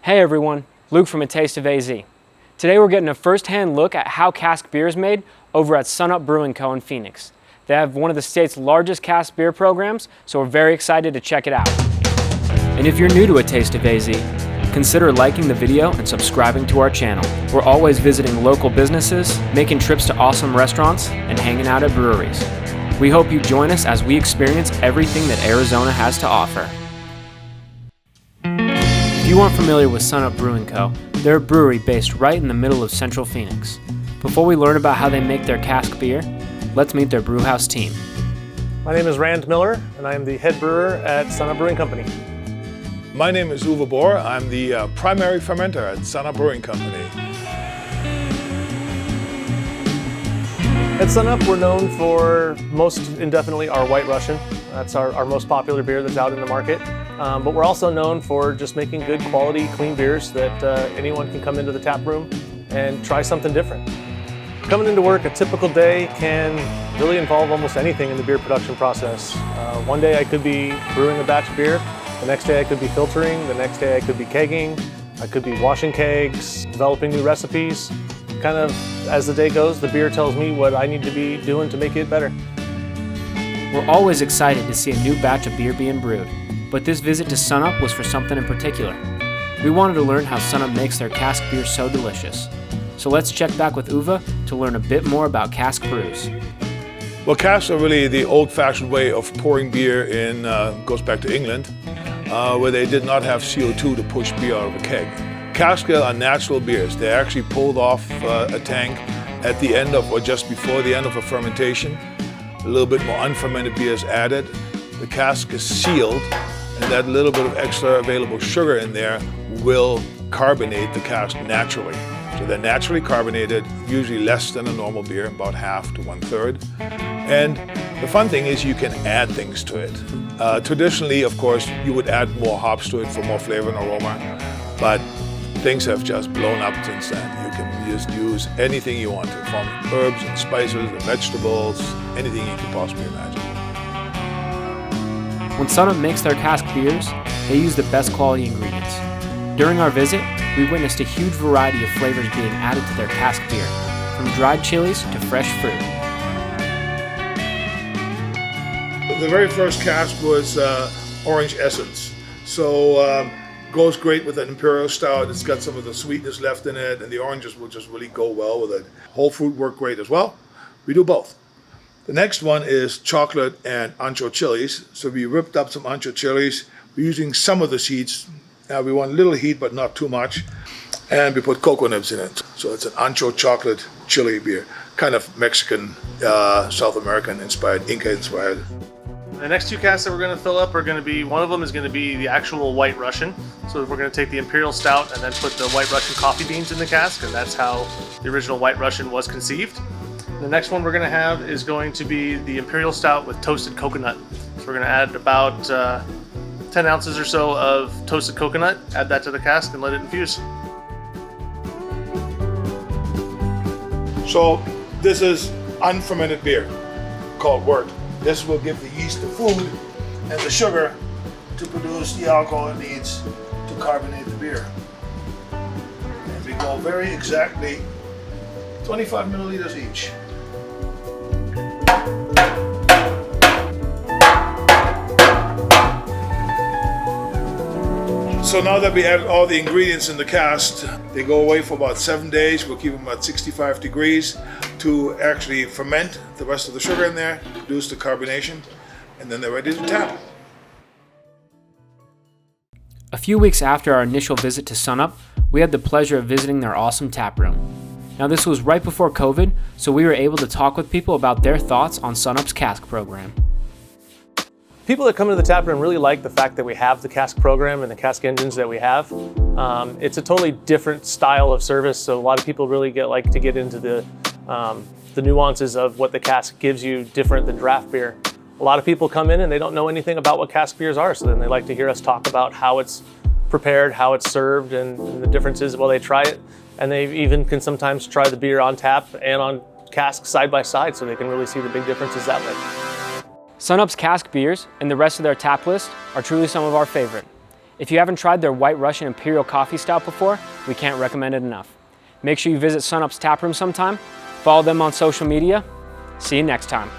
Hey everyone, Luke from A Taste of AZ. Today we're getting a first-hand look at how cask beer is made over at Sunup Brewing Co in Phoenix. They have one of the state's largest cask beer programs, so we're very excited to check it out. And if you're new to A Taste of AZ, consider liking the video and subscribing to our channel. We're always visiting local businesses, making trips to awesome restaurants, and hanging out at breweries. We hope you join us as we experience everything that Arizona has to offer. If you aren't familiar with Sunup Brewing Co., they're a brewery based right in the middle of central Phoenix. Before we learn about how they make their cask beer, let's meet their brewhouse team. My name is Rand Miller, and I am the head brewer at Sunup Brewing Company. My name is Uwe Bohr. I'm the primary fermenter at Sunup Brewing Company. At Sunup, we're known for most indefinitely our White Russian. That's our most popular beer that's out in the market. But we're also known for just making good quality, clean beers that anyone can come into the tap room and try something different. Coming into work, a typical day can really involve almost anything in the beer production process. One day I could be brewing a batch of beer, the next day I could be filtering, the next day I could be kegging, I could be washing kegs, developing new recipes. Kind of as the day goes, the beer tells me what I need to be doing to make it better. We're always excited to see a new batch of beer being brewed, but this visit to Sunup was for something in particular. We wanted to learn how Sunup makes their cask beer so delicious. So let's check back with Uwe to learn a bit more about cask brews. Well, casks are really the old-fashioned way of pouring beer in, goes back to England, where they did not have CO2 to push beer out of a keg. Cask ale are natural beers. They're actually pulled off a tank at the end of, or just before the end of a fermentation. A little bit more unfermented beer is added. The cask is sealed, and that little bit of extra available sugar in there will carbonate the cask naturally. So they're naturally carbonated, usually less than a normal beer, about half to 1/3. And the fun thing is you can add things to it. Traditionally, of course, you would add more hops to it for more flavor and aroma, but things have just blown up since then. You can just use anything you want to, from herbs and spices and vegetables, anything you can possibly imagine. When Sunup makes their cask beers, they use the best quality ingredients. During our visit, we witnessed a huge variety of flavors being added to their cask beer, from dried chilies to fresh fruit. The very first cask was orange essence. So goes great with an imperial stout. It's got some of the sweetness left in it, and the oranges will just really go well with it. Whole fruit work great as well. We do both. The next one is chocolate and ancho chilies. So we ripped up some ancho chilies. We're using some of the seeds. We want a little heat, but not too much. And we put cocoa nibs in it. So it's an ancho chocolate chili beer. Kind of Mexican, South American inspired, Inca inspired. The next two casks that we're going to fill up are going to be, one of them is going to be the actual White Russian. So we're going to take the Imperial Stout and then put the White Russian coffee beans in the cask, and that's how the original White Russian was conceived. The next one we're going to have is going to be the Imperial Stout with toasted coconut. So we're going to add about 10 ounces or so of toasted coconut, add that to the cask and let it infuse. So this is unfermented beer called wort. This will give the yeast the food and the sugar to produce the alcohol it needs to carbonate the beer. And we go very exactly 25 milliliters each. So now that we added all the ingredients in the cask, they go away for about 7 days. We'll keep them at 65 degrees to actually ferment the rest of the sugar in there, produce the carbonation, and then they're ready to tap. A few weeks after our initial visit to Sunup, we had the pleasure of visiting their awesome tap room. Now this was right before COVID, so we were able to talk with people about their thoughts on Sunup's cask program. People that come into the tap room really like the fact that we have the cask program and the cask engines that we have. It's a totally different style of service, so a lot of people really like to get into the nuances of what the cask gives you different than draft beer. A lot of people come in and they don't know anything about what cask beers are, so then they like to hear us talk about how it's prepared, how it's served, and the differences while they try it. And they even can sometimes try the beer on tap and on cask side by side, so they can really see the big differences that way. Sunup's cask beers and the rest of their tap list are truly some of our favorite. If you haven't tried their White Russian Imperial Coffee Stout before, we can't recommend it enough. Make sure you visit Sunup's taproom sometime, follow them on social media. See you next time.